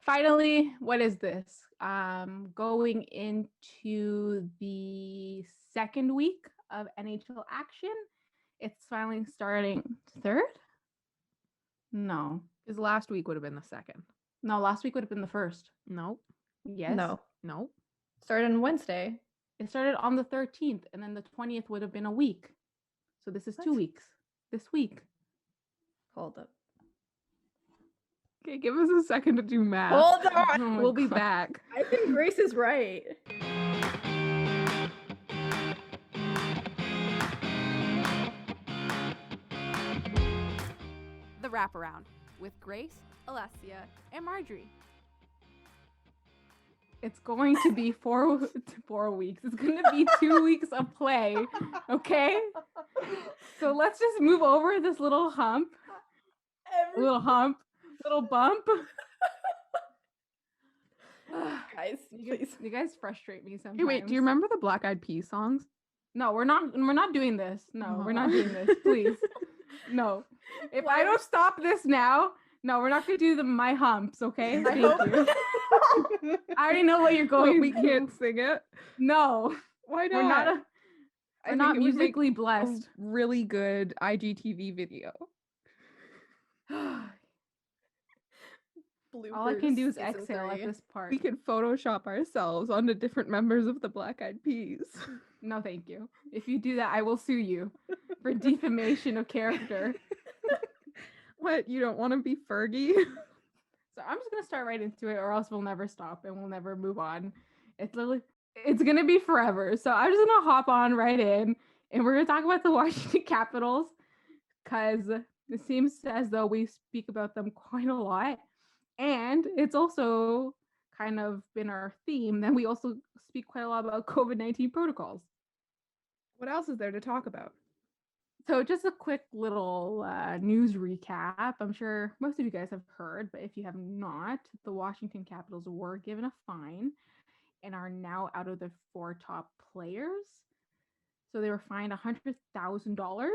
Finally, what is this? Going into the second week of NHL action. It's finally starting. Third? No. Because last week would have been the second. No, last week would have been the first. Nope. Yes. No. Started on Wednesday. It started on the 13th, and then the 20th would have been a week. So this is 2 weeks. This week. Hold up. Okay, give us a second to do math. Hold on. Oh my We'll be God. back. I think Grace is right. The Wraparound with Grace, Alessia, and Maryuri. It's going to be 4 weeks. It's going to be 2 weeks of play. Okay? So let's just move over this little hump. Little bump. Guys, please. You guys frustrate me sometimes. Hey, wait, do you remember the Black Eyed Peas songs? No, we're not doing this. No, we're not doing this. Please. No. If I don't stop this now, no, we're not going to do my humps, okay? Thank you. I already know what you're going. We can't sing it. No. Why not? We're not I not think it would make musically blessed. a really good IGTV video. All I can do is exhale at this part. We can Photoshop ourselves onto different members of the Black Eyed Peas. No, thank you. If you do that, I will sue you for defamation of character. What? You don't want to be Fergie? So I'm just going to start right into it, or else we'll never stop and we'll never move on. It's going to be forever. So I'm just going to hop on right in, and we're going to talk about the Washington Capitals, because it seems as though we speak about them quite a lot. And it's also kind of been our theme. Then we also speak quite a lot about COVID-19 protocols. What else is there to talk about? So just a quick little news recap. I'm sure most of you guys have heard, but if you have not, the Washington Capitals were given a fine and are now out of the 4 top players. So they were fined $100,000,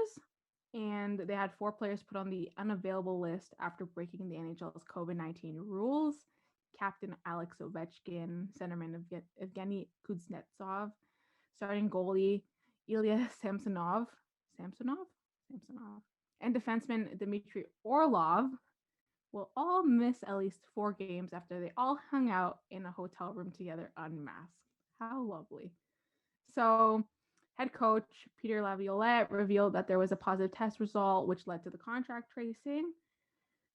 and they had 4 players put on the unavailable list after breaking the NHL's COVID-19 rules. Captain Alex Ovechkin, centerman Evgeny Kuznetsov, starting goalie Ilya Samsonov, and defenseman Dmitry Orlov will all miss at least 4 games after they all hung out in a hotel room together unmasked. How lovely. So head coach Peter Laviolette revealed that there was a positive test result, which led to the contract tracing.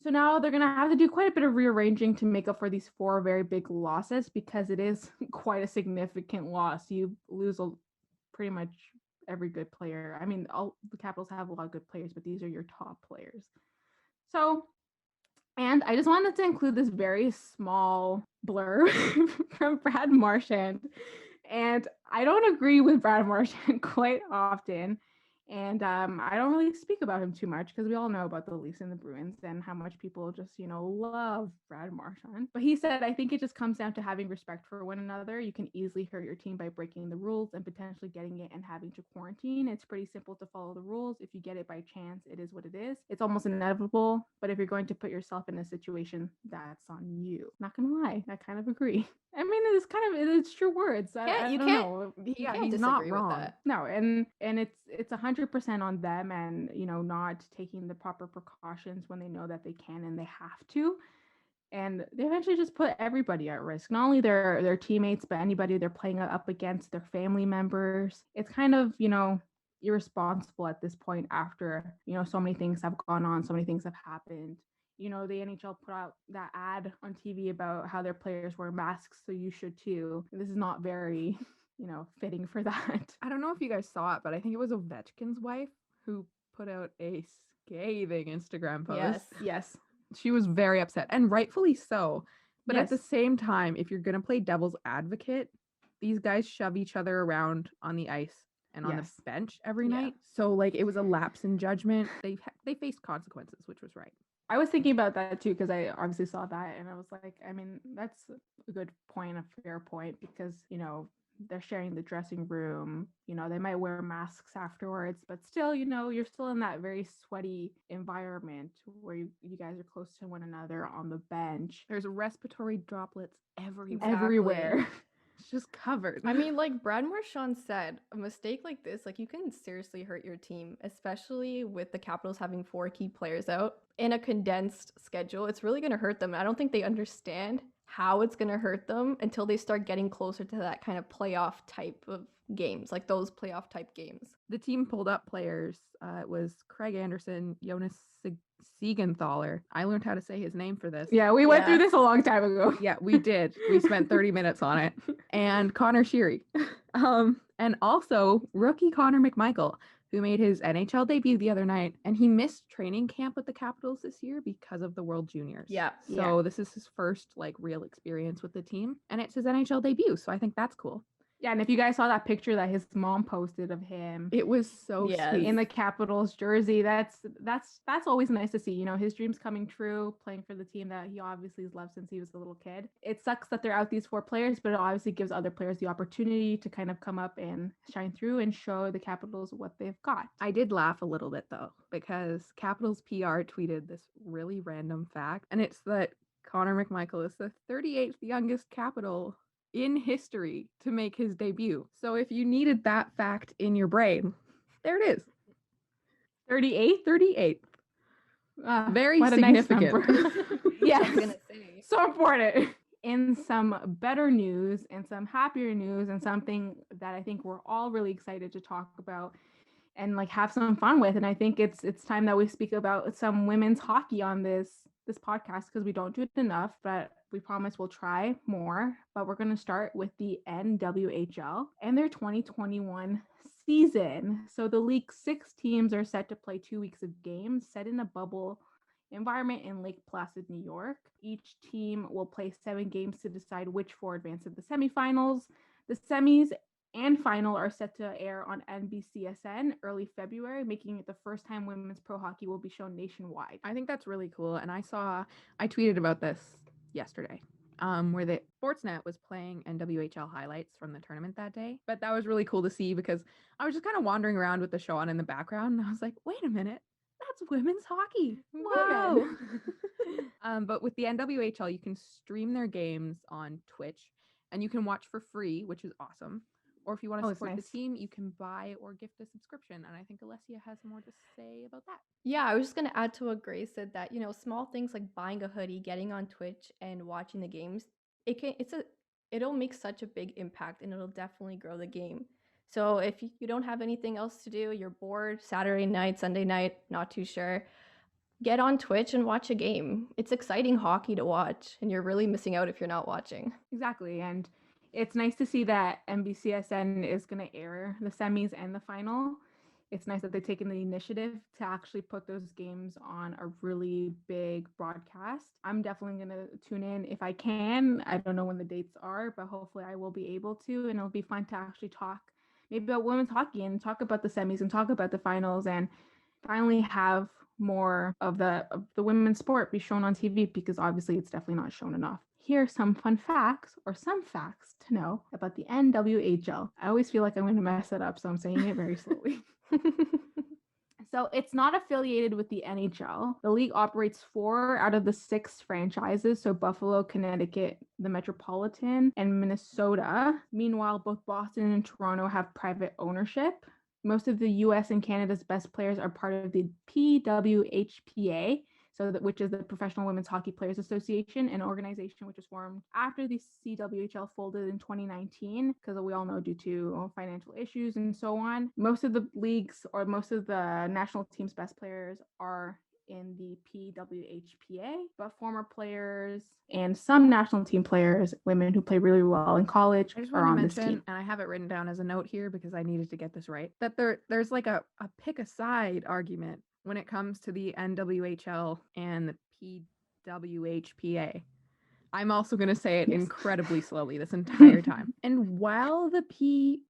So now they're going to have to do quite a bit of rearranging to make up for these 4 very big losses, because it is quite a significant loss. You lose pretty much every good player. I mean, all the Capitals have a lot of good players, but these are your top players. So, and I just wanted to include this very small blurb from Brad Marchand. And I don't agree with Brad Marchand quite often. And I don't really speak about him too much, because we all know about the Leafs and the Bruins and how much people just, love Brad Marchand. But he said, I think it just comes down to having respect for one another. You can easily hurt your team by breaking the rules and potentially getting it and having to quarantine. It's pretty simple to follow the rules. If you get it by chance, it is what it is. It's almost inevitable. But if you're going to put yourself in a situation, that's on you. Not gonna lie, I kind of agree. I mean, it's true words. I don't know. He's not wrong. That. No, and it's 100% on them, and not taking the proper precautions when they know that they can and they have to, and they eventually just put everybody at risk. Not only their teammates, but anybody they're playing up against, their family members. It's kind of irresponsible at this point after so many things have gone on, so many things have happened. The NHL put out that ad on TV about how their players wear masks, so you should too. This is not very, fitting for that. I don't know if you guys saw it, but I think it was Ovechkin's wife who put out a scathing Instagram post. Yes. She was very upset, and rightfully so. But Yes. at the same time, if you're going to play devil's advocate, these guys shove each other around on the ice and on the bench every night. So it was a lapse in judgment. They faced consequences, which was right. I was thinking about that too, because I obviously saw that, and I was like, I mean, that's a good point, a fair point, because they're sharing the dressing room. They might wear masks afterwards, but still, you're still in that very sweaty environment where you guys are close to one another on the bench. There's respiratory droplets everywhere. Everywhere. It's just covered. I mean, like Brad Marchand said, a mistake like this, like you can seriously hurt your team, especially with the Capitals having 4 key players out in a condensed schedule. It's really going to hurt them. I don't think they understand how it's going to hurt them until they start getting closer to that kind of playoff type of games, like those playoff type games. The team pulled up players. It was Craig Anderson, Jonas Siegenthaler. I learned how to say his name for this. Yeah, we went through this a long time ago. Yeah, we did. We spent 30 minutes on it. And Connor Sheary. And also rookie Connor McMichael, who made his NHL debut the other night. And he missed training camp with the Capitals this year because of the World Juniors. Yeah. So this is his first real experience with the team. And it's his NHL debut. So I think that's cool. Yeah, and if you guys saw that picture that his mom posted of him, it was so sweet in the Capitals jersey. That's always nice to see. His dreams coming true, playing for the team that he obviously has loved since he was a little kid. It sucks that they're out these 4 players, but it obviously gives other players the opportunity to kind of come up and shine through and show the Capitals what they've got. I did laugh a little bit though, because Capitals PR tweeted this really random fact, and it's that Connor McMichael is the 38th youngest Capital in history to make his debut. So if you needed that fact in your brain, there it is. 38. Very significant. Nice yes. I was gonna say. So important. In some better news and some happier news and something that I think we're all really excited to talk about and have some fun with. And I think it's time that we speak about some women's hockey on this podcast, because we don't do it enough, but we promise we'll try more. But we're going to start with the NWHL and their 2021 season. So the league's 6 teams are set to play 2 weeks of games set in a bubble environment in Lake Placid, New York. Each team will play 7 games to decide which 4 advance to the semifinals. The semis and final are set to air on NBCSN early February, making it the first time women's pro hockey will be shown nationwide. I think that's really cool. And I tweeted about this yesterday, where the Sportsnet was playing NWHL highlights from the tournament that day. But that was really cool to see, because I was just kind of wandering around with the show on in the background, and I was like, wait a minute, that's women's hockey. Wow. But with the NWHL, you can stream their games on Twitch, and you can watch for free, which is awesome. Or if you want to support the team, you can buy or gift a subscription. And I think Alessia has more to say about that. Yeah, I was just going to add to what Grace said, that, small things like buying a hoodie, getting on Twitch and watching the games, it'll make such a big impact, and it'll definitely grow the game. So if you don't have anything else to do, you're bored, Saturday night, Sunday night, not too sure, get on Twitch and watch a game. It's exciting hockey to watch, and you're really missing out if you're not watching. Exactly. And it's nice to see that NBCSN is going to air the semis and the final. It's nice that they've taken the initiative to actually put those games on a really big broadcast. I'm definitely going to tune in if I can. I don't know when the dates are, but hopefully I will be able to. And it'll be fun to actually talk maybe about women's hockey and talk about the semis and talk about the finals, and finally have more of the women's sport be shown on TV, because obviously it's definitely not shown enough. Here are some fun facts, or some facts to know about the NWHL. I always feel like I'm going to mess it up, so I'm saying it very slowly. So it's not affiliated with the NHL. The league operates 4 out of the 6 franchises, so Buffalo, Connecticut, the Metropolitan, and Minnesota. Meanwhile, both Boston and Toronto have private ownership. Most of the US and Canada's best players are part of the PWHPA, which is the Professional Women's Hockey Players Association, an organization which was formed after the CWHL folded in 2019, because we all know due to financial issues and so on. Most of the leagues, or most of the national team's best players, are in the PWHPA, but former players and some national team players, women who play really well in college, are on this team. And I have it written down as a note here because I needed to get this right, that there's like a pick a side argument when it comes to the NWHL and the PWHPA. I'm also going to say it Yes. incredibly slowly this entire time. And while the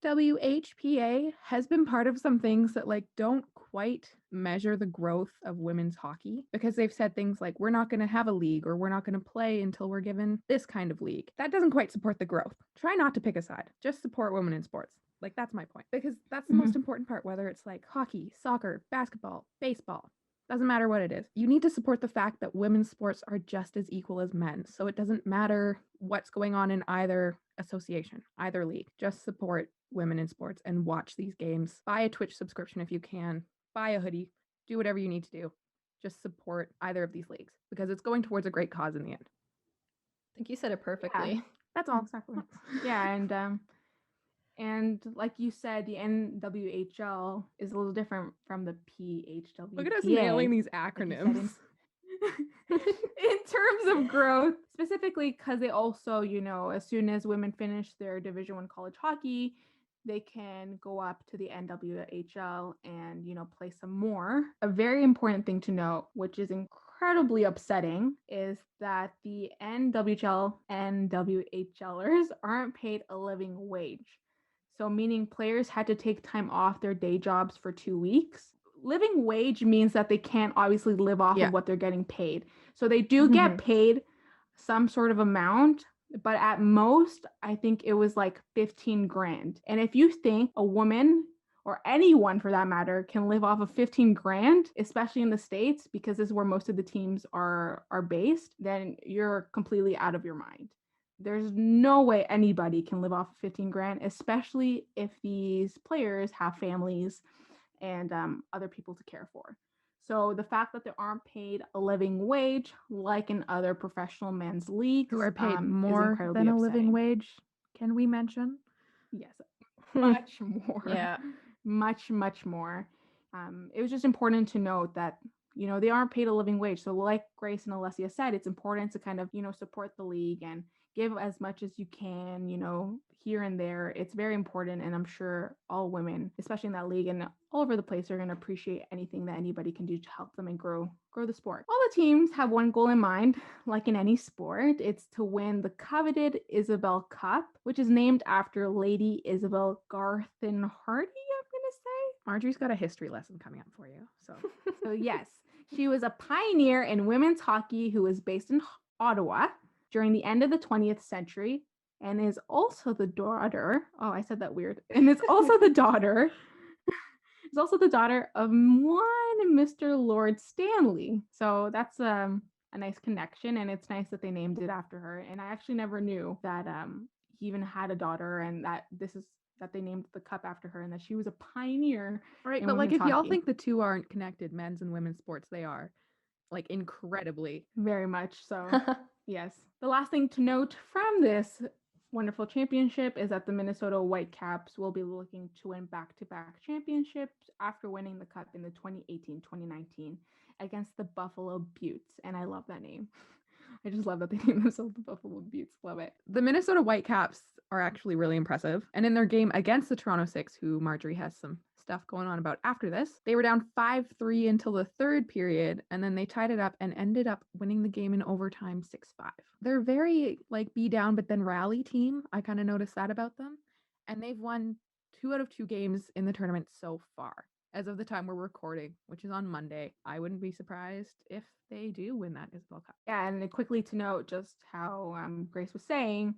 PWHPA has been part of some things that like don't quite measure the growth of women's hockey, because they've said things like, we're not going to have a league, or we're not going to play until we're given this kind of league. That doesn't quite support the growth. Try not to pick a side. Just support women in sports. Like, that's my point. Because that's the most important part, whether it's like hockey, soccer, basketball, baseball. Doesn't matter what it is. You need to support the fact that women's sports are just as equal as men's. So it doesn't matter what's going on in either association, either league. Just support women in sports and watch these games. Buy a Twitch subscription if you can. Buy a hoodie. Do whatever you need to do. Just support either of these leagues because it's going towards a great cause in the end. I think you said it perfectly. Yeah, that's all. Exactly. Yeah, and like you said, the NWHL is a little different from the PHWPA. Look at us nailing these acronyms. In terms of growth, specifically because they also, as soon as women finish their Division I college hockey, they can go up to the NWHL and, play some more. A very important thing to note, which is incredibly upsetting, is that the NWHL and WHLers aren't paid a living wage. So meaning players had to take time off their day jobs for 2 weeks. Living wage means that they can't obviously live off of what they're getting paid. So they do get paid some sort of amount, but at most, I think it was like 15 grand. And if you think a woman or anyone for that matter can live off of 15 grand, especially in the States, because this is where most of the teams are based, then you're completely out of your mind. There's no way anybody can live off of 15 grand, especially if these players have families and other people to care for. So the fact that they aren't paid a living wage like in other professional men's leagues, who are paid more than a living wage, can we mention? Yes, much more. Yeah, much more. It was just important to note that they aren't paid a living wage. So like Grace and Alessia said, it's important to kind of support the league and give as much as you can, here and there. It's very important, and I'm sure all women, especially in that league and all over the place, are going to appreciate anything that anybody can do to help them and grow the sport. All the teams have one goal in mind, like in any sport. It's to win the coveted Isabel Cup, which is named after Lady Isabel Garthen Hardy, I'm going to say. Marjorie's got a history lesson coming up for you. So yes, she was a pioneer in women's hockey who was based in Ottawa during the end of the 20th century, and is also the daughter. Oh, I said that weird. And it's also the daughter. It's also the daughter of one Mr. Lord Stanley. So that's a nice connection, and it's nice that they named it after her. And I actually never knew that he even had a daughter, and that they named the cup after her, and that she was a pioneer. Right, but like if y'all think the two aren't connected, men's and women's sports, they are. Like incredibly. Very much so. Yes. The last thing to note from this wonderful championship is that the Minnesota Whitecaps will be looking to win back-to-back championships after winning the cup in the 2018-2019 against the Buffalo Beauts. And I love that name. I just love that they named themselves the Buffalo Beauts. Love it. The Minnesota Whitecaps are actually really impressive. And in their game against the Toronto Six, who Marjorie has some stuff going on about after this, they were down 5-3 until the third period, and then they tied it up and ended up winning the game in overtime 6-5. They're very like be down but then rally team. I kind of noticed that about them. And they've won 2 out of 2 games in the tournament so far. As of the time we're recording, which is on Monday, I wouldn't be surprised if they do win that Isabel Cup. Yeah, and quickly to note just how Grace was saying,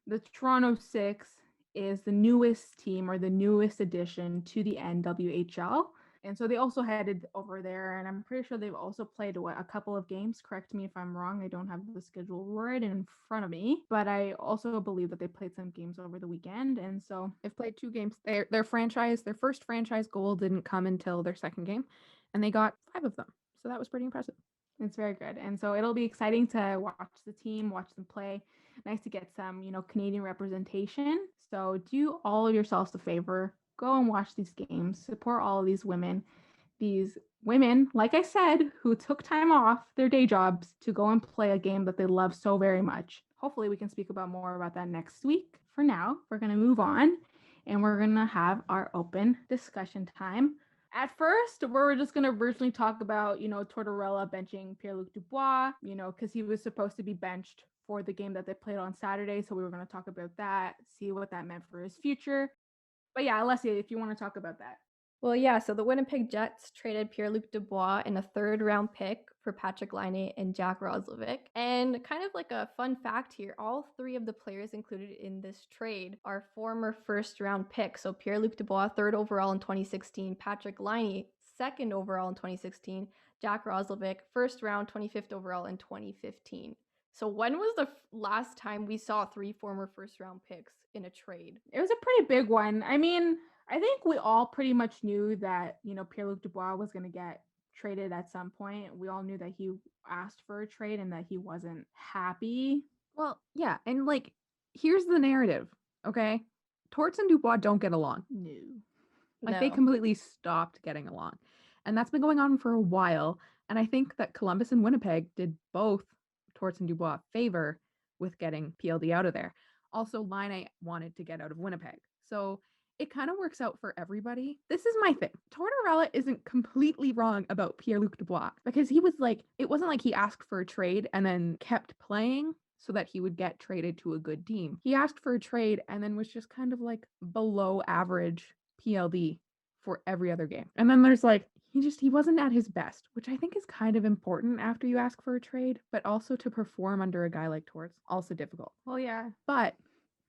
the Toronto Six is the newest team or the newest addition to the NWHL. And so they also headed over there, and I'm pretty sure they've also played a couple of games. Correct me if I'm wrong. I don't have the schedule right in front of me, but I also believe that they played some games over the weekend. And so they've played 2 games. Their first franchise goal didn't come until their second game, and they got 5 of them. So that was pretty impressive. It's very good. And so it'll be exciting to watch the team, watch them play. Nice to get some, Canadian representation. So do all of yourselves a favor. Go and watch these games. Support all of these women. These women, like I said, who took time off their day jobs to go and play a game that they love so very much. Hopefully we can speak more about that next week. For now, we're going to move on, and we're going to have our open discussion time. At first, we're just going to originally talk about, Tortorella benching Pierre-Luc Dubois, because he was supposed to be benched for the game that they played on Saturday. So we were going to talk about that, see what that meant for his future. But yeah, Alessia, if you want to talk about that. Well, yeah, so the Winnipeg Jets traded Pierre-Luc Dubois in a third-round pick for Patrik Laine and Jack Roslovic. And kind of like a fun fact here, all three of the players included in this trade are former first-round picks. So Pierre-Luc Dubois, 3rd overall in 2016, Patrik Laine, 2nd overall in 2016, Jack Roslovic, 1st round, 25th overall in 2015. So when was the last time we saw 3 former first-round picks in a trade? It was a pretty big one. I mean, I think we all pretty much knew that, Pierre-Luc Dubois was going to get traded at some point. We all knew that he asked for a trade and that he wasn't happy. Well, yeah. And like, here's the narrative, okay? Torts and Dubois don't get along. No. Like, they completely stopped getting along. And that's been going on for a while. And I think that Columbus and Winnipeg did both Torts and Dubois a favor with getting PLD out of there. Also, Laine wanted to get out of Winnipeg. So it kind of works out for everybody. This is my thing. Tortorella isn't completely wrong about Pierre-Luc Dubois because he was like, it wasn't like he asked for a trade and then kept playing so that he would get traded to a good team. He asked for a trade and then was just kind of like below average PLD for every other game. And then there's like, he wasn't at his best, which I think is kind of important after you ask for a trade, but also to perform under a guy like Torts, also difficult. Well, yeah. But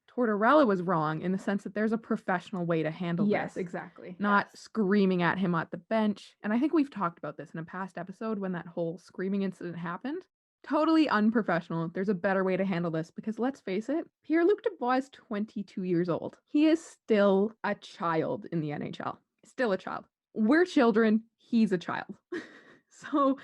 Tortorella was wrong in the sense that there's a professional way to handle this. Yes, exactly. Not screaming at him at the bench. And I think we've talked about this in a past episode when that whole screaming incident happened. Totally unprofessional. There's a better way to handle this because let's face it, Pierre-Luc Dubois is 22 years old. He is still a child in the NHL. Still a child. We're children. He's a child. So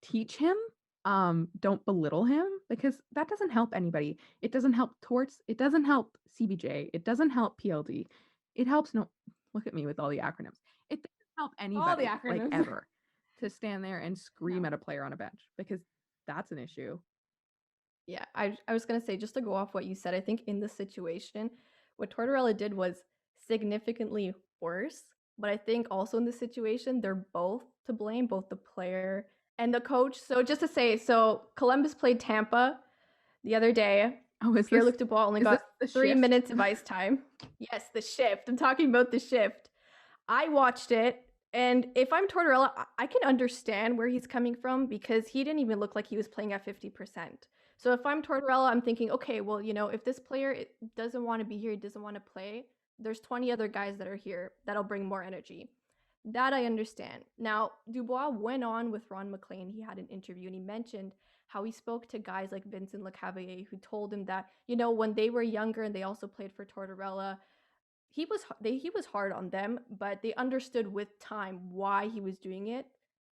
teach him. Don't belittle him because that doesn't help anybody. It doesn't help Torts. It doesn't help CBJ. It doesn't help PLD. It helps look at me with all the acronyms. It doesn't help anybody All the acronyms. like ever to stand there and scream at a player on a bench because that's an issue. Yeah, I was going to say, just to go off what you said, I think in this situation, what Tortorella did was significantly worse. But I think also in this situation, they're both to blame, both the player and the coach. So just to say, Columbus played Tampa the other day. Oh, is Pierre-Luc Dubois only got 3 shift? minutes of ice time. Yes, the shift. I'm talking about the shift. I watched it, and if I'm Tortorella, I can understand where he's coming from because he didn't even look like he was playing at 50%. So if I'm Tortorella, I'm thinking, okay, well, if this player doesn't want to be here, he doesn't want to play, there's 20 other guys that are here that'll bring more energy. That I understand. Now, Dubois went on with Ron MacLean. He had an interview and he mentioned how he spoke to guys like Vincent Lecavalier who told him that, when they were younger and they also played for Tortorella, he was hard on them, but they understood with time why he was doing it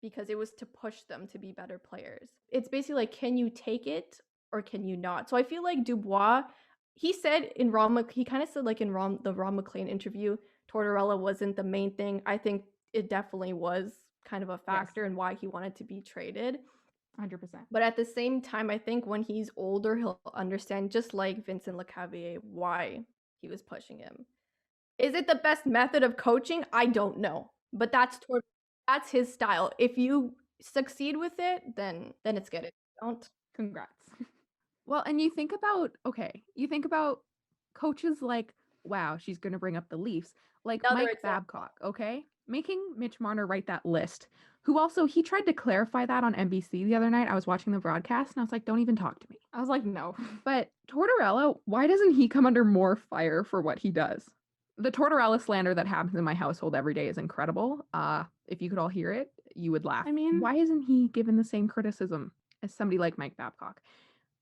because it was to push them to be better players. It's basically like, can you take it or can you not? So I feel like Dubois, he said in the Ron MacLean interview, Tortorella wasn't the main thing. I think it definitely was kind of a factor in why he wanted to be traded. 100%. But at the same time, I think when he's older, he'll understand, just like Vincent Lecavalier, why he was pushing him. Is it the best method of coaching? I don't know. But that's his style. If you succeed with it, then it's good. If you don't, congrats. Well, and you think about coaches like, wow, she's going to bring up the Leafs, like Mike Babcock, okay? Making Mitch Marner write that list, who also, he tried to clarify that on NBC the other night. I was watching the broadcast and I was like, don't even talk to me. I was like, no. But Tortorella, why doesn't he come under more fire for what he does? The Tortorella slander that happens in my household every day is incredible. If you could all hear it, you would laugh. I mean, why isn't he given the same criticism as somebody like Mike Babcock?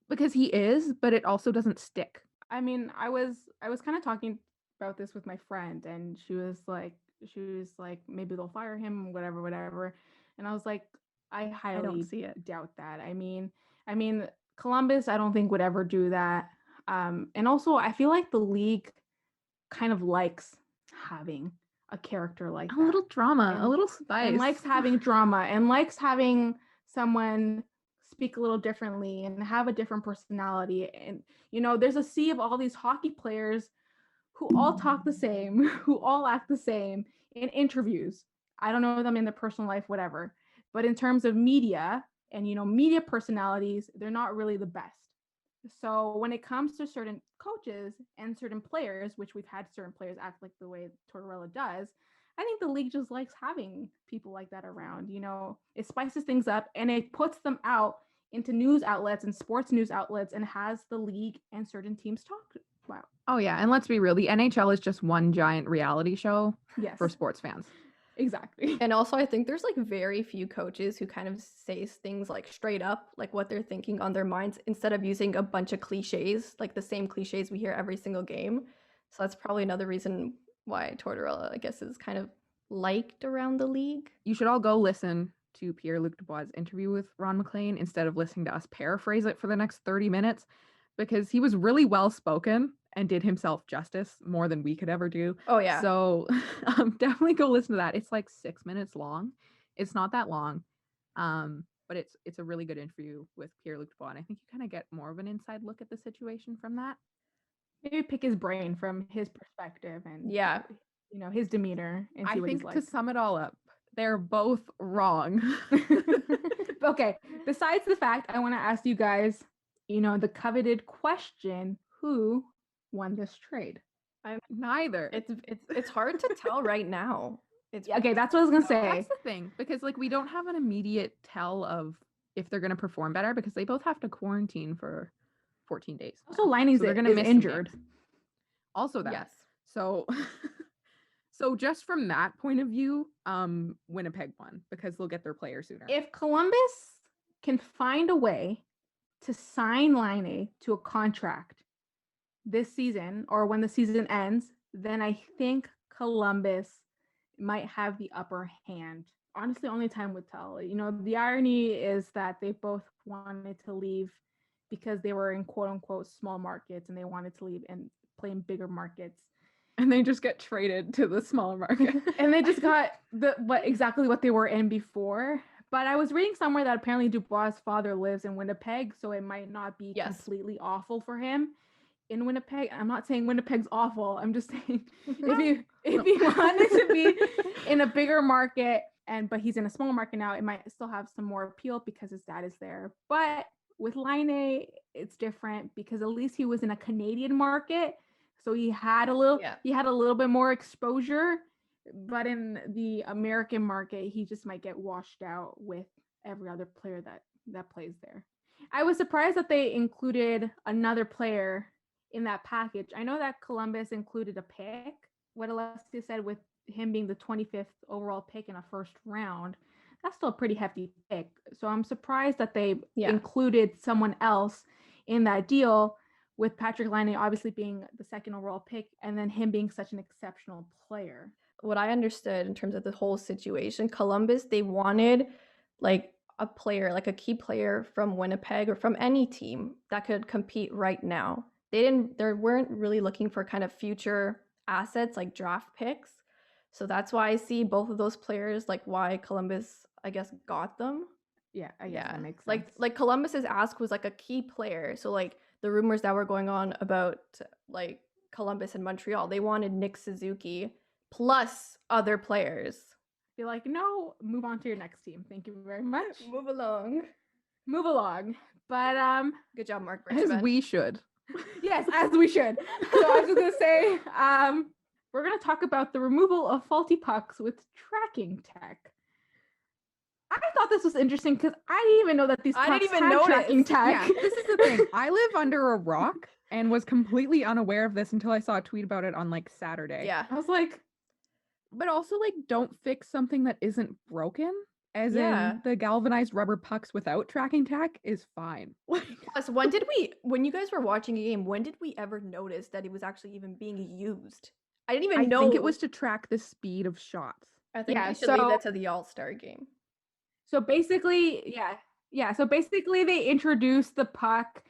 Because he is, but it also doesn't stick. I mean, I was kind of talking about this with my friend, and she was like, maybe they'll fire him, whatever. And I was like, I highly doubt that. I mean, Columbus, I don't think would ever do that. And also, I feel like the league kind of likes having a character like that. A little drama, a little spice. And likes having drama and likes having someone speak a little differently and have a different personality. And, there's a sea of all these hockey players who all talk the same, who all act the same in interviews. I don't know them in their personal life, whatever. But in terms of media and, media personalities, they're not really the best. So when it comes to certain coaches and certain players, which we've had certain players act like the way Tortorella does, I think the league just likes having people like that around. It spices things up and it puts them out into news outlets and sports news outlets and has the league and certain teams talk about. Oh yeah, and let's be real, the NHL is just one giant reality show for sports fans. Exactly. And also, I think there's like very few coaches who kind of say things like straight up, like what they're thinking on their minds, instead of using a bunch of cliches, like the same cliches we hear every single game. So that's probably another reason why Tortorella, I guess, is kind of liked around the league. You should all go listen to Pierre-Luc Dubois' interview with Ron MacLean instead of listening to us paraphrase it for the next 30 minutes, because he was really well spoken and did himself justice more than we could ever do. Oh yeah. So definitely go listen to that. It's like 6 minutes long. It's not that long. But it's a really good interview with Pierre-Luc Dubois. And I think you kind of get more of an inside look at the situation from that. Maybe pick his brain from his perspective and his demeanor and see I what think he's like. To sum it all up, they're both wrong. Okay, besides the fact, I want to ask you guys, the coveted question, who won this trade? Neither. It's hard to tell right now. Okay, that's what I was gonna say. That's the thing, because like we don't have an immediate tell of if they're gonna perform better, because they both have to quarantine for 14 days. Also, Liney's they're gonna miss injured. Also that. Yes. So just from that point of view, Winnipeg won because they'll get their player sooner. If Columbus can find a way to sign Laine to a contract this season or when the season ends, then I think Columbus might have the upper hand. Honestly, only time would tell. The irony is that they both wanted to leave because they were in quote unquote small markets and they wanted to leave and play in bigger markets. And they just get traded to the smaller market. And they just got exactly what they were in before. But I was reading somewhere that apparently Dubois' father lives in Winnipeg, so it might not be completely awful for him in Winnipeg. I'm not saying Winnipeg's awful. I'm just saying if he wanted to be in a bigger market but he's in a small market now, it might still have some more appeal because his dad is there. But with Laine, it's different because at least he was in a Canadian market. So he had a little bit more exposure, but in the American market, he just might get washed out with every other player that plays there. I was surprised that they included another player in that package. I know that Columbus included a pick, what Alessia said, with him being the 25th overall pick in a first round. That's still a pretty hefty pick. So I'm surprised that they included someone else in that deal, with Patrik Laine obviously being the second overall pick and then him being such an exceptional player. What I understood in terms of the whole situation, Columbus, they wanted like a player, like a key player from Winnipeg or from any team that could compete right now. They weren't really looking for kind of future assets like draft picks. So that's why I see both of those players, like why Columbus, I guess, got them. Yeah, I guess that makes sense. Like Columbus's ask was like a key player. So like the rumors that were going on about like Columbus and Montreal, they wanted Nick Suzuki plus other players. Be like, no, move on to your next team. Thank you very much. Move along. But good job, Mark. As we should. Yes, as we should. So I was just gonna say, we're gonna talk about the removal of faulty pucks with tracking tech. I thought this was interesting because I didn't even know that these pucks had tracking tech. Yeah, this is the thing. I live under a rock and was completely unaware of this until I saw a tweet about it on like Saturday. Yeah. I was like, but also like don't fix something that isn't broken. As in the galvanized rubber pucks without tracking tech is fine. Plus, when you guys were watching a game, when did we ever notice that it was actually even being used? I didn't even know. I think it was to track the speed of shots. I think we should leave that to the All-Star game. So basically, So basically, they introduced the puck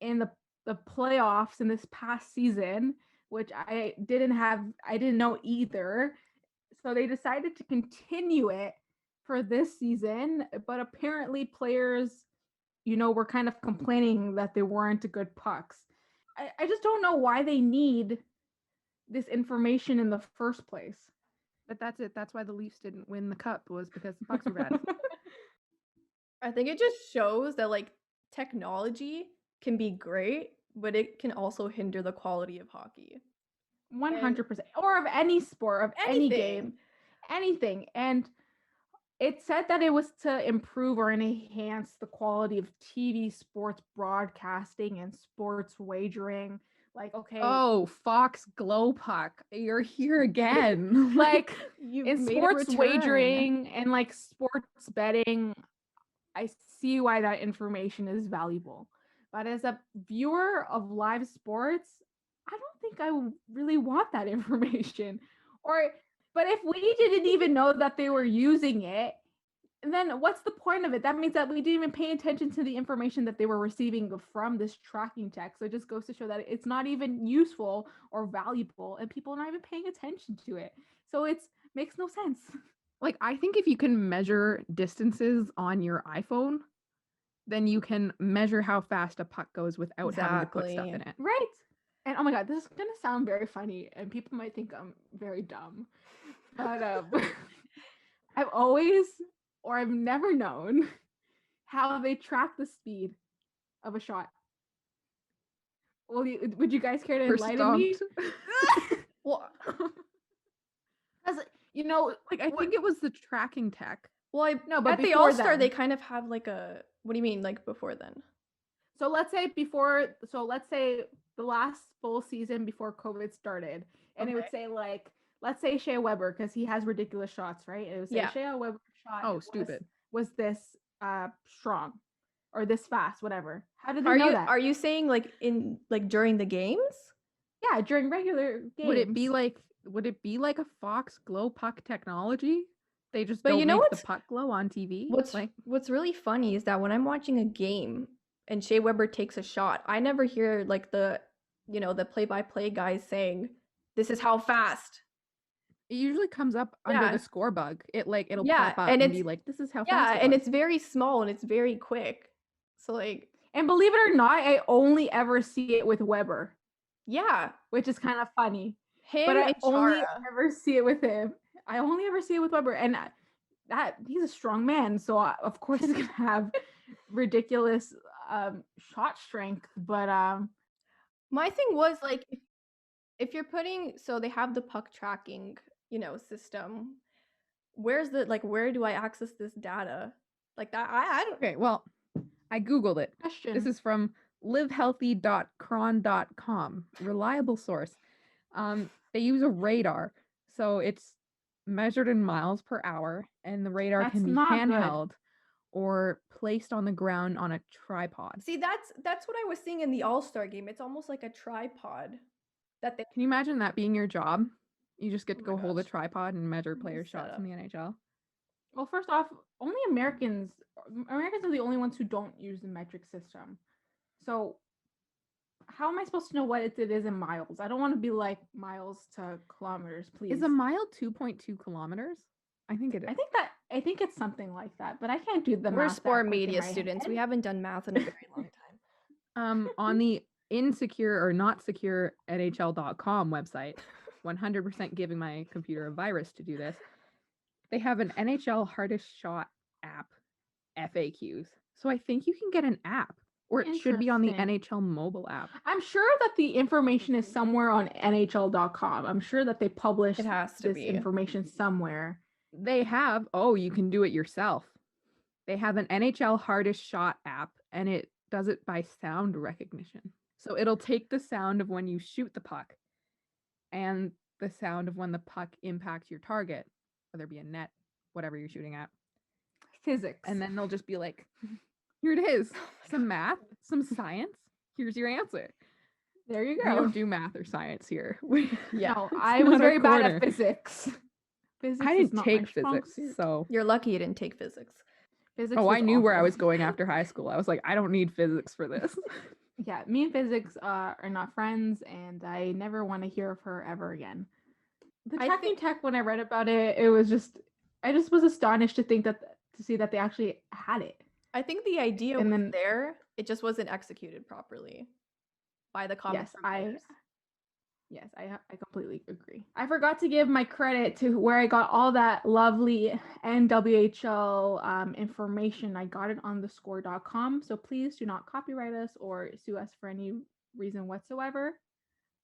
in the playoffs in this past season, which I didn't know either. So they decided to continue it for this season, but apparently players, were kind of complaining that they weren't good pucks. I just don't know why they need this information in the first place. But that's it. That's why the Leafs didn't win the cup, was because the pucks were bad. I think it just shows that like technology can be great, but it can also hinder the quality of hockey. 100%. Or of any sport, of any game, anything. And it said that it was to improve or enhance the quality of TV sports broadcasting and sports wagering. Like, okay. Oh, Fox Glow Puck. You're here again. Like, in sports wagering and like sports betting, I see why that information is valuable. But as a viewer of live sports, I don't think I really want that information. But if we didn't even know that they were using it, then what's the point of it? That means that we didn't even pay attention to the information that they were receiving from this tracking tech. So it just goes to show that it's not even useful or valuable, and people are not even paying attention to it. So it makes no sense. Like, I think if you can measure distances on your iPhone, then you can measure how fast a puck goes without having to put stuff in it. Right. And oh my God, this is going to sound very funny, and people might think I'm very dumb. But I've never known how they track the speed of a shot. Well, would you guys care to enlighten me? Well, because like I think it was the tracking tech. Well, but at the All-Star, they kind of have like a. What do you mean, like before then? So let's say the last full season before COVID started, and it would say like, let's say Shea Weber, because he has ridiculous shots, right? It would say Shea Weber shot. Stupid. Was this strong, or this fast, whatever? How did they know that? Are you saying like during the games? Yeah, during regular games. Would it be like a Fox Glow Puck technology? They just don't make the puck glow on TV. What's really funny is that when I'm watching a game and Shea Weber takes a shot, I never hear like the play-by-play guys saying, "This is how fast." It usually comes up under the score bug. It'll pop up and be like, "This is how fast." Yeah, and it's very small and it's very quick. So like, and believe it or not, I only ever see it with Weber. Yeah, which is kind of funny. But I only ever see it with him. I only ever see it with Weber, and that he's a strong man, so of course he's gonna have ridiculous shot strength. But my thing was like, if you're putting, so they have the puck tracking, system. Where do I access this data? Like that, I don't. Okay, well, I googled it. Question. This is from livehealthy.cron.com, reliable source. They use a radar, so it's measured in miles per hour, and the radar can be handheld or placed on the ground on a tripod. See, that's what I was seeing in the All-Star game. It's almost like a tripod. Can you imagine that being your job? You just get to go hold a tripod and measure player shots in the NHL. Well, first off, only Americans are the only ones who don't use the metric system. So how am I supposed to know what it is in miles? I don't want to be like miles to kilometers, please. Is a mile 2.2 kilometers? I think it is. I think it's something like that, but I can't do the math. We're sport media students. We haven't done math in a very long time. On the insecure or not secure NHL.com website, 100% giving my computer a virus to do this. They have an Nhl Hardest Shot App FAQs. So I think you can get an app. Or it should be on the NHL mobile app. I'm sure that the information is somewhere on NHL.com. I'm sure that they publish this information somewhere. They have, you can do it yourself. They have an Nhl Hardest Shot app, and it does it by sound recognition. So it'll take the sound of when you shoot the puck and the sound of when the puck impacts your target, whether it be a net, whatever you're shooting at. Physics. And then they'll just be like... Here it is. Some math, some science. Here's your answer. There you go. We don't do math or science here. No, I was very bad at physics. I didn't take physics, so you're lucky you didn't take physics. I knew where I was going after high school. I was like, I don't need physics for this. Yeah, me and physics are not friends, and I never want to hear of her ever again. The tracking tech, when I read about it, I just was astonished to see that they actually had it. I think the idea was there. It just wasn't executed properly by the common players. Yes, I completely agree. I forgot to give my credit to where I got all that lovely NWHL information. I got it on thescore.com. So please do not copyright us or sue us for any reason whatsoever.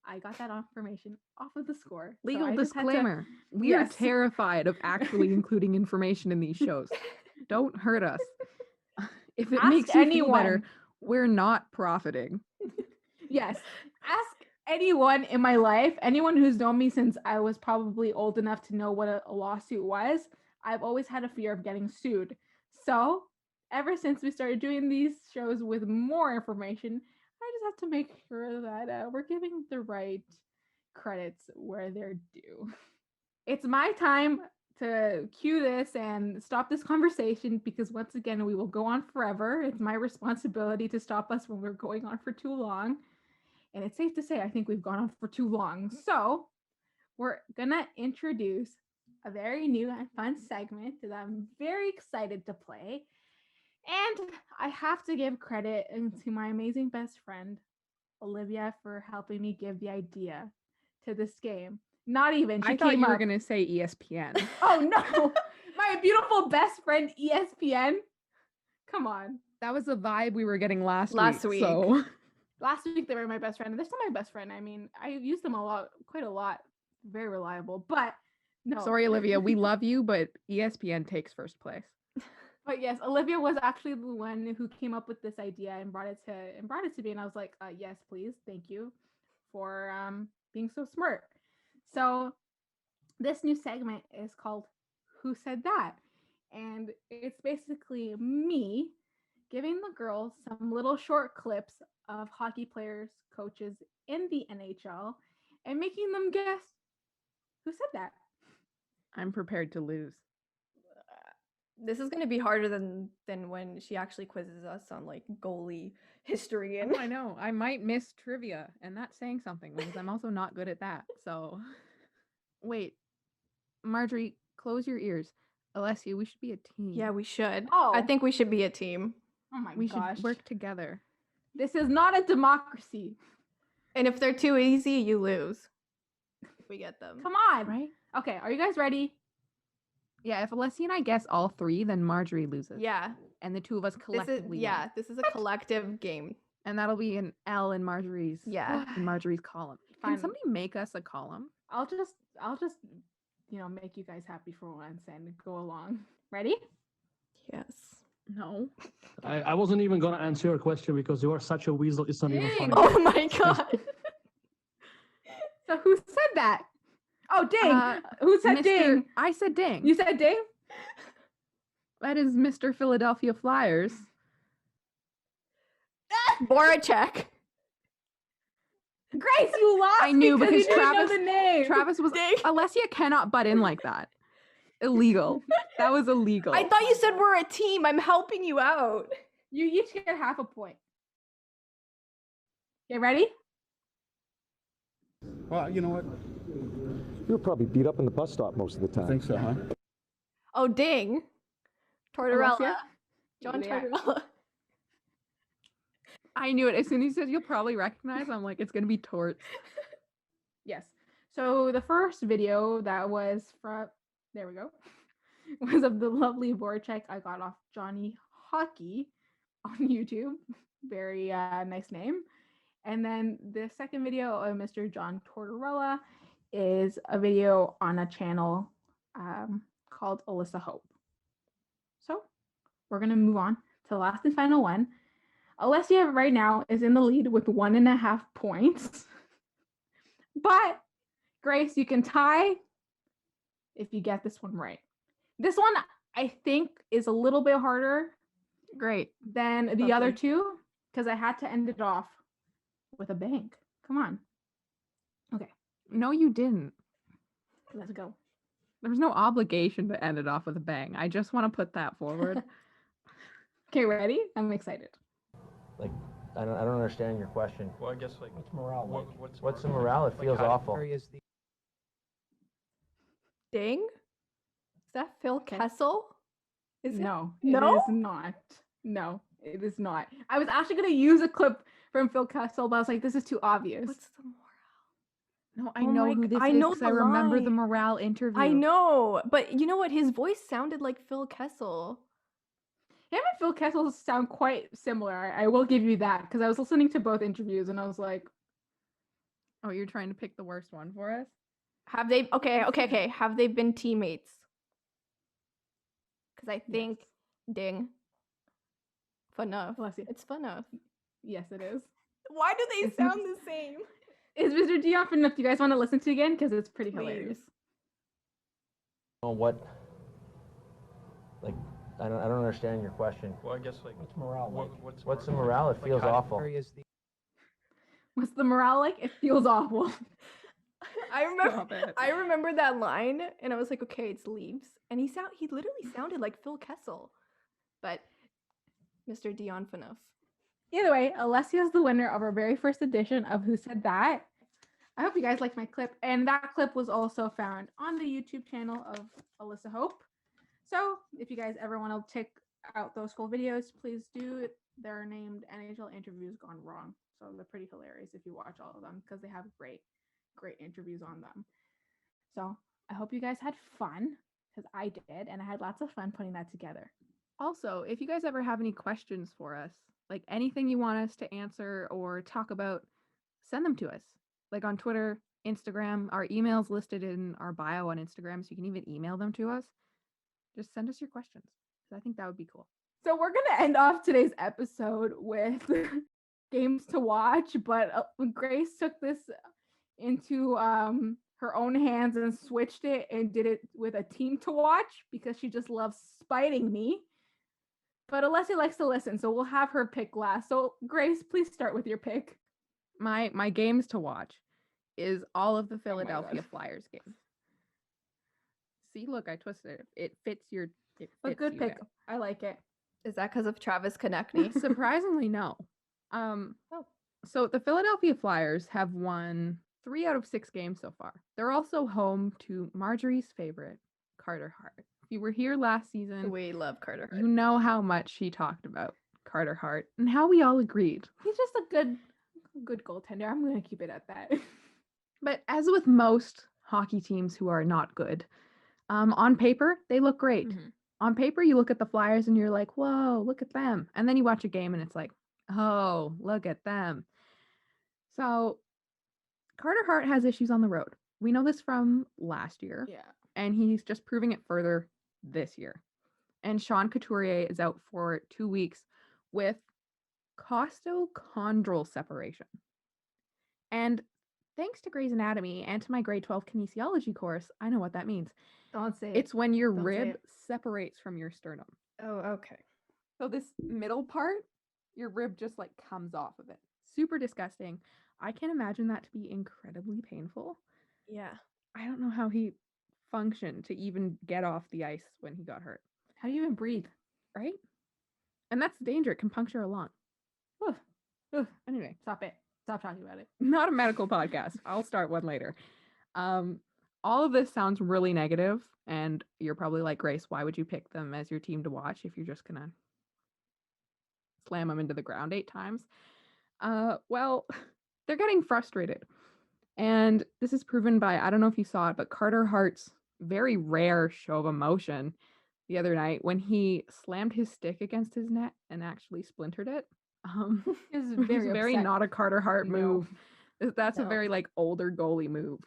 I got that information off of the score. Legal so disclaimer. We are terrified of actually including information in these shows. Don't hurt us. If it makes you feel better, we're not profiting. Yes. Ask anyone in my life, anyone who's known me since I was probably old enough to know what a lawsuit was. I've always had a fear of getting sued. So ever since we started doing these shows with more information, I just have to make sure that we're giving the right credits where they're due. It's my time to cue this and stop this conversation because once again, we will go on forever. It's my responsibility to stop us when we're going on for too long. And it's safe to say, I think we've gone on for too long. So we're going to introduce a very new and fun segment that I'm very excited to play. And I have to give credit to my amazing best friend, Olivia, for helping me give the idea to this game. Not even. I thought you were going to say ESPN. Oh, no. My beautiful best friend, ESPN. Come on. That was the vibe we were getting last week. So. Last week, they were my best friend. And they're still my best friend. I mean, I use them quite a lot. Very reliable. But no. Sorry, Olivia. We love you, but ESPN takes first place. But yes, Olivia was actually the one who came up with this idea and brought it to me. And I was like, yes, please. Thank you for being so smart. So this new segment is called Who Said That? And it's basically me giving the girls some little short clips of hockey players, coaches in the NHL, and making them guess who said that. I'm prepared to lose. This is going to be harder than when she actually quizzes us on like goalie history. And I know. I might miss trivia, and that's saying something because I'm also not good at that. So, wait, Marjorie, close your ears. Alessia, we should be a team. Yeah, we should. Oh. I think we should be a team. Oh my gosh. We should work together. This is not a democracy. And if they're too easy, you lose. If we get them. Come on. Right? Okay, are you guys ready? Yeah, if Alessia and I guess all three, then Marjorie loses. Yeah. And the two of us collectively. This is a collective game. And that'll be an L in Marjorie's column. Fine. Can somebody make us a column? I'll just make you guys happy for once and go along. Ready? Yes. No. I wasn't even gonna answer your question because you are such a weasel. It's not even funny. Oh my god. So who said that? Oh, ding. Who said ding? I said ding. You said ding? That is Mr. Philadelphia Flyers. Voracek. Grace, you lost. I knew because you didn't Travis. know the name. Travis was. Ding. Alessia cannot butt in like that. Illegal. That was illegal. I thought you said we're a team. I'm helping you out. You each get half a point. Okay, ready? Well, you know what? You're probably beat up in the bus stop most of the time. I think so, huh? Oh, ding. Tortorella. Alessia? John Yeah. Tortorella. I knew it. As soon as you said you'll probably recognize, I'm like, it's going to be Torts. Yes. So the first video that was from, there we go, was of the lovely Voracek I got off Johnny Hockey on YouTube. Very nice name. And then the second video of Mr. John Tortorella is a video on a channel called Alyssa Hope. So we're going to move on to the last and final one. Alessia right now is in the lead with 1.5 points. But Grace, you can tie if you get this one right. This one, I think, is a little bit harder than the other two because I had to end it off with a bang. Come on. Okay. No, you didn't. Let's go. There was no obligation to end it off with a bang. I just want to put that forward. Okay, ready? I'm excited. Like, I don't understand your question. Well, I guess like What's morale like? what's the morale? It feels awful. Ding? Is that Phil Kessel? No, No? it is not. No, it is not. I was actually going to use a clip from Phil Kessel, but I was like, this is too obvious. What's the morale? No, I Oh know my who g- this I is know 'cause the I remember the line. morale interview. I know, but you know what? His voice sounded like Phil Kessel. Him and Phil Kessel sound quite similar. I will give you that because I was listening to both interviews and I was like, Oh, you're trying to pick the worst one for us? Have they? Okay. Have they been teammates? Because I think, ding, Funuff. Alessia. It's Funuff. Yes, it is. Why do they It's sound the same? Is Mr. Dion enough? Do you guys want to listen to it again? Because it's pretty Please. hilarious. Oh, what? Like, I don't understand your question. Well, I guess like What's morale like? what's What's the morale? It feels awful. What's the morale like? It feels awful. Stop it. I remember that line, and I was like, okay, it's Leaves, and he literally sounded like Phil Kessel, but Mr. Dion Funuff. Either way, Alessia is the winner of our very first edition of Who Said That. I hope you guys liked my clip, and that clip was also found on the YouTube channel of Alyssa Hope. So if you guys ever want to check out those full videos, please do. They're named NHL Interviews Gone Wrong, so they're pretty hilarious if you watch all of them because they have great interviews on them. So I hope you guys had fun because I did, and I had lots of fun putting that together. Also, if you guys ever have any questions for us, like anything you want us to answer or talk about, send them to us. Like on Twitter, Instagram, our email's listed in our bio on Instagram, so you can even email them to us. Just send us your questions. I think that would be cool. So we're gonna end off today's episode with games to watch, but Grace took this into her own hands and switched it and did it with a team to watch because she just loves spiting me. But Alessia likes to listen, so we'll have her pick last. So Grace, please start with your pick. My games to watch is all of the Philadelphia Flyers games. See, look, I twisted it. It fits your. It A fits good you pick. now. I like it. Is that because of Travis Konechny? Surprisingly, no. So the Philadelphia Flyers have won 3 out of 6 games so far. They're also home to Marjorie's favorite, Carter Hart. If you were here last season, We love Carter Hart. you know how much he talked about Carter Hart and how we all agreed. He's just a good goaltender. I'm gonna keep it at that. But as with most hockey teams who are not good, on paper, they look great. Mhm. On paper, you look at the Flyers and you're like, whoa, look at them. And then you watch a game and it's like, oh, look at them. So Carter Hart has issues on the road. We know this from last year. Yeah. And he's just proving it further this year. And Sean Couturier is out for 2 weeks with Costochondrial Separation. And thanks to Grey's Anatomy and to my grade 12 kinesiology course, I know what that means. Don't say it. It's when your Don't say rib it. separates from your sternum. Oh, okay. So this middle part, your rib just like comes off of it. Super disgusting. I can imagine that to be incredibly painful. Yeah. I don't know how he functioned to even get off the ice when he got hurt, How do you even breathe? right? And that's the danger. It can puncture a lung. Oof. Oof. Anyway, Stop it. Stop talking about it. not a medical podcast. I'll start one later. All of this sounds really negative, and you're probably like, Grace, why would you pick them as your team to watch if you're just gonna slam them into the ground 8 times? Well, they're getting frustrated. And this is proven by, I don't know if you saw it, but Carter Hart's very rare show of emotion the other night when he slammed his stick against his net and actually splintered it. He was Which is very upset. not a Carter Hart No. move. That's a No. very like older goalie move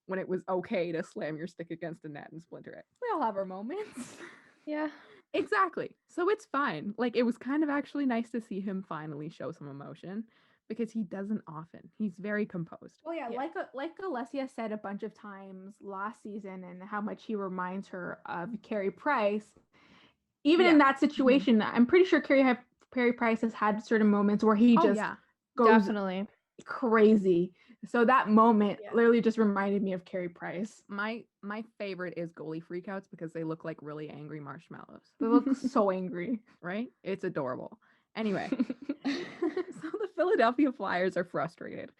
when it was okay to slam your stick against a net and splinter it. We all have our moments. Yeah. Exactly. So it's fine. Like it was kind of actually nice to see him finally show some emotion because he doesn't often. He's very composed. Well, yeah, Yeah. like Alessia said a bunch of times last season, and how much he reminds her of Carey Price. Even in that situation, I'm pretty sure Carey Price has had certain moments where he just goes Definitely. crazy. So that moment Yeah. literally just reminded me of Carey Price. My favorite is goalie freakouts because they look like really angry marshmallows, They look so angry. right? It's adorable. Anyway, so the Philadelphia Flyers are frustrated.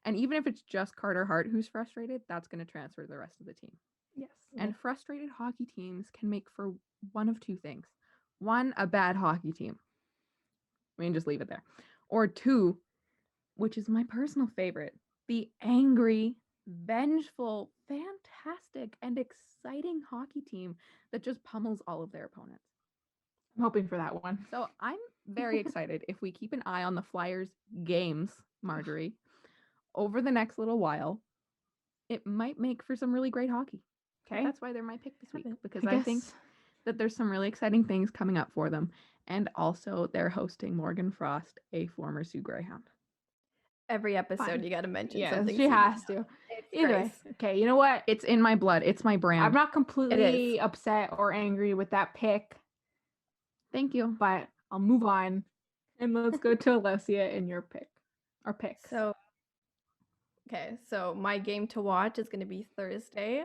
And even if it's just Carter Hart who's frustrated, that's going to transfer to the rest of the team. Yes. And frustrated hockey teams can make for one of 2 things. 1, a bad hockey team. I mean, just leave it there. Or 2, which is my personal favorite, the angry vengeful, fantastic, and exciting hockey team that just pummels all of their opponents. I'm hoping for that one. So I'm very excited if we keep an eye on the Flyers games, Marjorie, over the next little while. It might make for some really great hockey. Okay. That's why they're my pick this week, because I I think guess- that there's some really exciting things coming up for them. And also they're hosting Morgan Frost, a former Sioux Greyhound. Every episode, Fine. you got to mention Yes, something. she Sioux has Greyhound. to. It's Either way. Grace. Okay, you know what? It's in my blood. It's my brand. I'm not completely is. upset or angry with that pick, Thank you. but I'll move on and let's go to Alessia and your pick. Our picks. So, so my game to watch is going to be Thursday,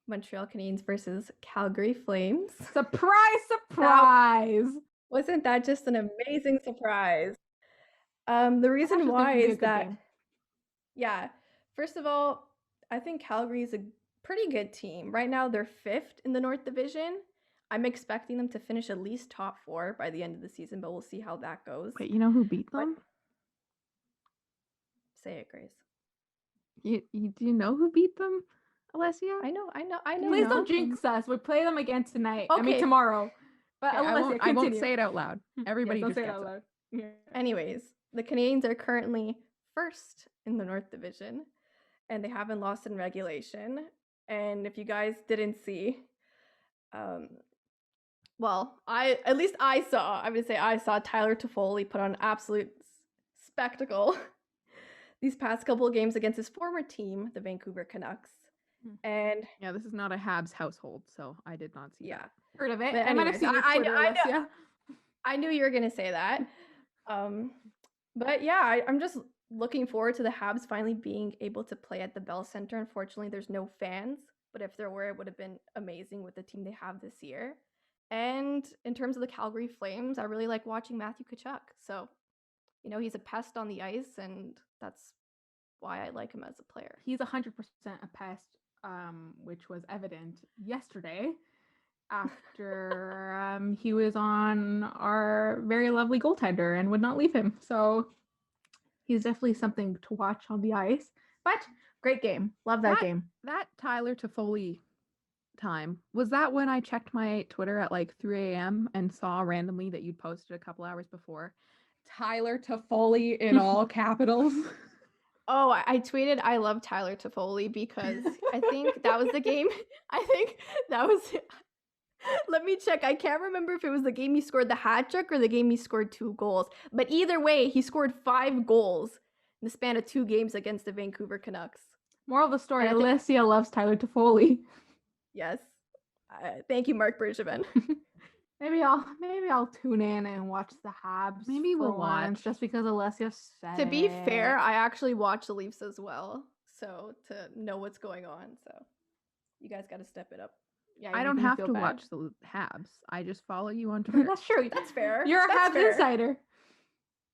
Montreal Canadiens versus Calgary Flames. Surprise, surprise. Wasn't that just an amazing surprise? The reason Actually, why think it'll be a is good that, game. yeah, first of all, I think Calgary is a pretty good team. Right now, they're 5th in the North Division. I'm expecting them to finish at least top 4 by the end of the season, but we'll see how that goes. Wait, you know who beat But- them? Say it, Grace. Do you know who beat them, Alessia? I know. Please know? don't jinx us. We play them again tonight. I mean Okay. tomorrow. But Okay, Alessia, I won't continue. say it out loud. Everybody Yes, just don't say gets it out it. loud. Yeah. Anyways, the Canadiens are currently 1st in the North Division, and they haven't lost in regulation. And if you guys didn't see, well, I saw Tyler Toffoli put on an absolute spectacle these past couple of games against his former team, the Vancouver Canucks. And Yeah, this is not a Habs household, so I did not see yeah, that. Heard of it. But I might have anyways, seen your I Twitter, know- Alessia. I knew you were gonna say that. But yeah, I'm just looking forward to the Habs finally being able to play at the Bell Center. Unfortunately, there's no fans, but if there were, it would have been amazing with the team they have this year. And in terms of the Calgary Flames, I really like watching Matthew Tkachuk. So, he's a pest on the ice, and that's why I like him as a player. He's 100% a pest, which was evident yesterday after he was on our very lovely goaltender and would not leave him. So he's definitely something to watch on the ice. But great game. Love that game. That Tyler Toffoli time, was that when I checked my Twitter at like 3 a.m. and saw randomly that you'd posted a couple hours before Tyler Toffoli in all capitals? Oh, I tweeted I love Tyler Toffoli because I think that was the game. I think that was Let me check. I can't remember if it was the game he scored the hat trick or the game he scored 2 goals. But either way, he scored 5 goals in the span of 2 games against the Vancouver Canucks. Moral of the story, And I think- Alessia loves Tyler Toffoli. Yes. Thank you, Mark Bergevin. Maybe I'll tune in and watch the Habs. Maybe for we'll once, watch. just because Alessia said To be it. fair, I actually watch the Leafs as well. So to know what's going on. So you guys got to step it up. Yeah, I you're don't making me have feel to bad. watch the Habs. I just follow you on Twitter. That's true. That's fair. You're a That's Habs fair. insider.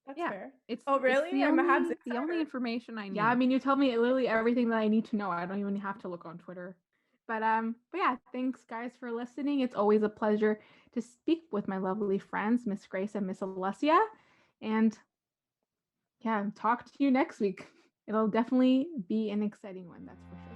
That's Yeah. fair. It's Oh, it's really? the I'm a only, Habs the only insider. information I need. Yeah, I mean, you tell me literally everything that I need to know. I don't even have to look on Twitter. But yeah, thanks guys for listening. It's always a pleasure to speak with my lovely friends, Miss Grace and Miss Alessia. And yeah, talk to you next week. It'll definitely be an exciting one, that's for sure.